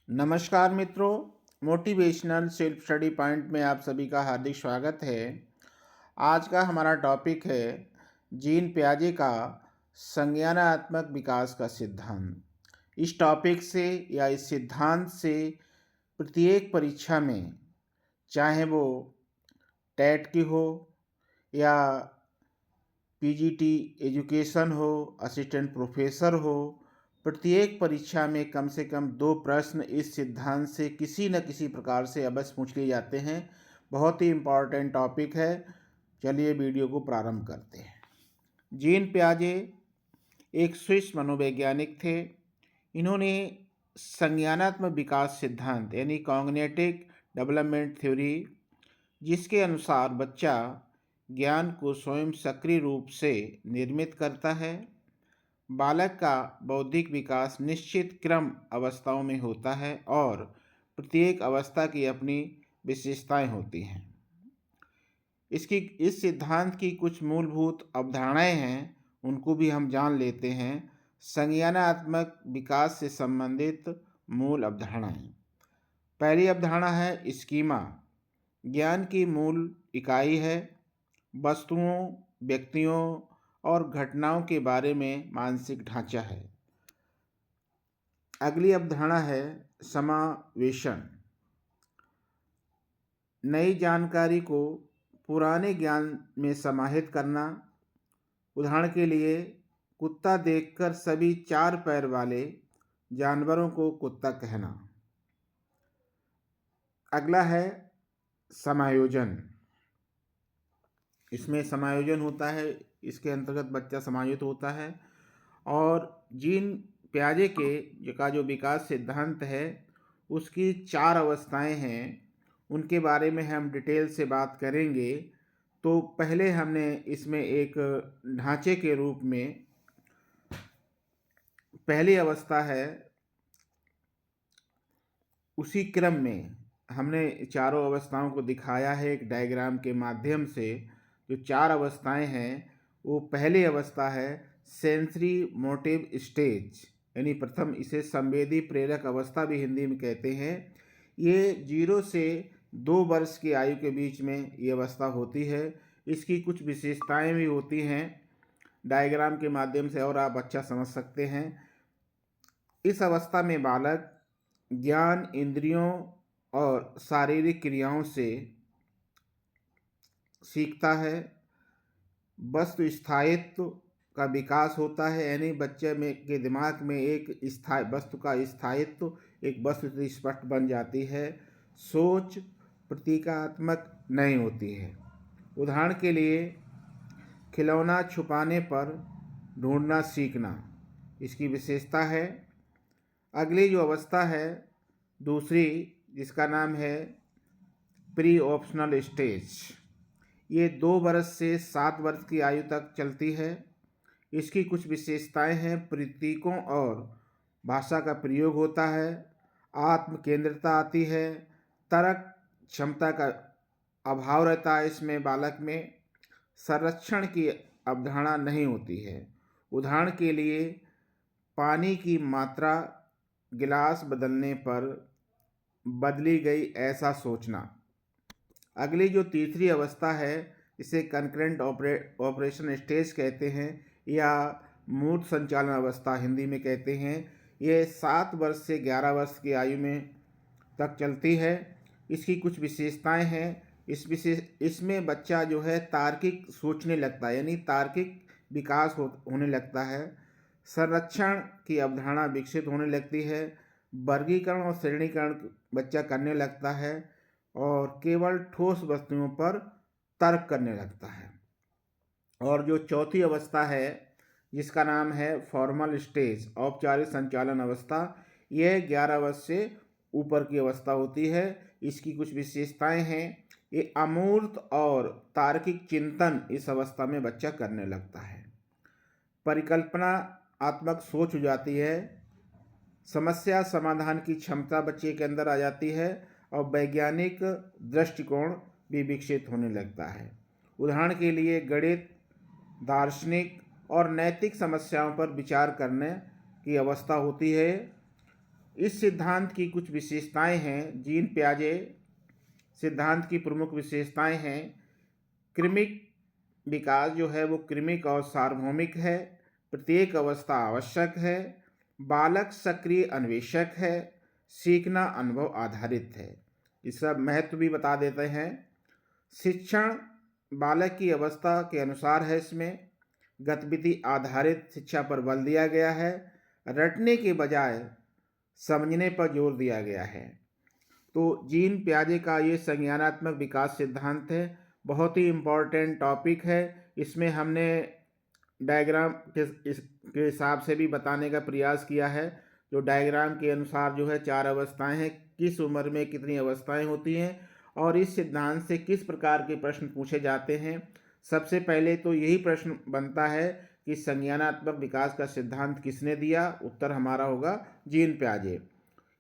नमस्कार मित्रों, motivational self study point में आप सभी का हार्दिक स्वागत है। आज का हमारा टॉपिक है जीन पियाजे का संज्ञानात्मक विकास का सिद्धांत। इस टॉपिक से या इस सिद्धांत से प्रत्येक परीक्षा में, चाहे वो टेट की हो या पीजीटी एजुकेशन हो, असिस्टेंट प्रोफेसर हो, प्रत्येक परीक्षा में कम से कम 2 प्रश्न इस सिद्धांत से किसी न किसी प्रकार से अवश्य पूछ लिए जाते हैं। बहुत ही इम्पॉर्टेंट टॉपिक है। चलिए वीडियो को प्रारंभ करते हैं। जीन पियाजे एक स्विस मनोवैज्ञानिक थे। इन्होंने संज्ञानात्मक विकास सिद्धांत यानी कॉग्निटिव डेवलपमेंट थ्योरी, जिसके अनुसार बच्चा ज्ञान को स्वयं सक्रिय रूप से निर्मित करता है। बालक का बौद्धिक विकास निश्चित क्रम अवस्थाओं में होता है और प्रत्येक अवस्था की अपनी विशेषताएं होती हैं। इस सिद्धांत की कुछ मूलभूत अवधारणाएं हैं, उनको भी हम जान लेते हैं। संज्ञानात्मक विकास से संबंधित मूल अवधारणाएं। पहली अवधारणा है स्कीमा। ज्ञान की मूल इकाई है, वस्तुओं, व्यक्तियों और घटनाओं के बारे में मानसिक ढांचा है। अगली अवधारणा है समावेशन। नई जानकारी को पुराने ज्ञान में समाहित करना। उदाहरण के लिए, कुत्ता देखकर सभी 4 पैर वाले जानवरों को कुत्ता कहना। अगला है समायोजन। इसमें समायोजन होता है, इसके अंतर्गत बच्चा समायोजित होता है। और जीन पियाजे के का जो विकास सिद्धांत है, उसकी 4 अवस्थाएं हैं, उनके बारे में हम डिटेल से बात करेंगे। तो पहले हमने इसमें एक ढांचे के रूप में पहली अवस्था है, उसी क्रम में हमने चारों अवस्थाओं को दिखाया है एक डायग्राम के माध्यम से। जो 4 अवस्थाएं हैं, वो पहली अवस्था है सेंसरी मोटिव स्टेज, यानी प्रथम इसे संवेदी प्रेरक अवस्था भी हिंदी में कहते हैं। ये 0 से 2 वर्ष की आयु के बीच में ये अवस्था होती है। इसकी कुछ विशेषताएं भी होती हैं, डायग्राम के माध्यम से और आप अच्छा समझ सकते हैं। इस अवस्था में बालक ज्ञान, इंद्रियों और शारीरिक क्रियाओं से सीखता है। वस्तु स्थायित्व का विकास होता है, यानी बच्चे में के दिमाग में एक वस्तु का स्थायित्व, एक वस्तु स्पष्ट बन जाती है। सोच प्रतीकात्मक नहीं होती है। उदाहरण के लिए, खिलौना छुपाने पर ढूंढना सीखना इसकी विशेषता है। अगली जो अवस्था है दूसरी, जिसका नाम है प्री ऑप्शनल स्टेज, ये 2 वर्ष से 7 वर्ष की आयु तक चलती है। इसकी कुछ विशेषताएं हैं, प्रतीकों और भाषा का प्रयोग होता है, आत्म केंद्रिता आती है, तर्क क्षमता का अभाव रहता है इसमें बालक में, संरक्षण की अवधारणा नहीं होती है। उदाहरण के लिए, पानी की मात्रा गिलास बदलने पर बदली गई ऐसा सोचना। अगली जो तीसरी अवस्था है, इसे कंकरेंट ऑपरेशन स्टेज कहते हैं या मूर्त संचालन अवस्था हिंदी में कहते हैं। ये 7 वर्ष से 11 वर्ष की आयु में तक चलती है। इसकी कुछ विशेषताएं हैं। इसमें बच्चा जो है तार्किक सोचने लगता है, यानी तार्किक विकास होने लगता है। संरक्षण की अवधारणा विकसित होने लगती है। वर्गीकरण और श्रेणीकरण बच्चा करने लगता है और केवल ठोस वस्तुओं पर तर्क करने लगता है। और जो चौथी अवस्था है, जिसका नाम है फॉर्मल स्टेज, औपचारिक संचालन अवस्था, यह 11 वर्ष से ऊपर की अवस्था होती है। इसकी कुछ विशेषताएं हैं। ये अमूर्त और तार्किक चिंतन इस अवस्था में बच्चा करने लगता है। परिकल्पना आत्मक सोच हो जाती है। समस्या समाधान की क्षमता बच्चे के अंदर आ जाती है और वैज्ञानिक दृष्टिकोण भी विकसित होने लगता है। उदाहरण के लिए, गणित, दार्शनिक और नैतिक समस्याओं पर विचार करने की अवस्था होती है। इस सिद्धांत की कुछ विशेषताएं हैं। जीन पियाजे सिद्धांत की प्रमुख विशेषताएं हैं। क्रमिक विकास जो है वो क्रमिक और सार्वभौमिक है। प्रत्येक अवस्था आवश्यक है। बालक सक्रिय अन्वेषक है। सीखना अनुभव आधारित है। इस सब महत्व भी बता देते हैं। शिक्षण बालक की अवस्था के अनुसार है। इसमें गतिविधि आधारित शिक्षा पर बल दिया गया है। रटने के बजाय समझने पर जोर दिया गया है। तो जीन पियाजे का ये संज्ञानात्मक विकास सिद्धांत है। बहुत ही इम्पॉर्टेंट टॉपिक है। इसमें हमने डायग्राम के हिसाब से भी बताने का प्रयास किया है। जो डायग्राम के अनुसार जो है 4 अवस्थाएं हैं, किस उम्र में कितनी अवस्थाएं होती हैं और इस सिद्धांत से किस प्रकार के प्रश्न पूछे जाते हैं। सबसे पहले तो यही प्रश्न बनता है कि संज्ञानात्मक विकास का सिद्धांत किसने दिया। उत्तर हमारा होगा जीन पियाजे।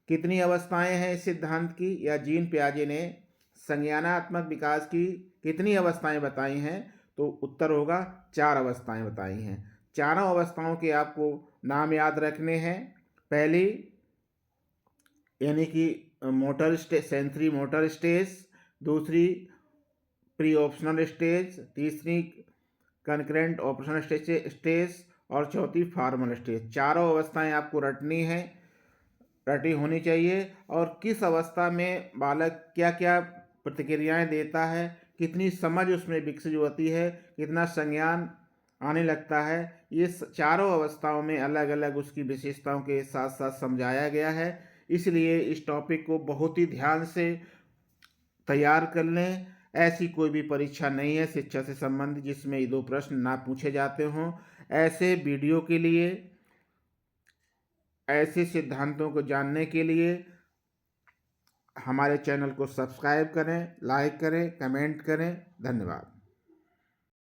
कितनी अवस्थाएं हैं इस सिद्धांत की, या जीन पियाजे ने संज्ञानात्मक विकास की कितनी अवस्थाएं बताई हैं, तो उत्तर होगा 4 अवस्थाएं बताई हैं। चारों अवस्थाओं के आपको नाम याद रखने हैं। पहली यानी कि सेंसरी मोटर स्टेज, दूसरी प्री ऑप्शनल स्टेज, तीसरी कंकरेंट ऑप्शनल स्टेज और चौथी फॉर्मल स्टेज। चारों अवस्थाएं आपको रटनी है, रटी होनी चाहिए। और किस अवस्था में बालक क्या क्या प्रतिक्रियाएं देता है, कितनी समझ उसमें विकसित होती है, कितना संज्ञान आने लगता है, ये चारों अवस्थाओं में अलग अलग उसकी विशेषताओं के साथ साथ समझाया गया है। इसलिए इस टॉपिक को बहुत ही ध्यान से तैयार कर लें। ऐसी कोई भी परीक्षा नहीं है शिक्षा से संबंधित जिसमें ये 2 प्रश्न ना पूछे जाते हों। ऐसे वीडियो के लिए, ऐसे सिद्धांतों को जानने के लिए हमारे चैनल को सब्सक्राइब करें, लाइक करें, कमेंट करें। धन्यवाद।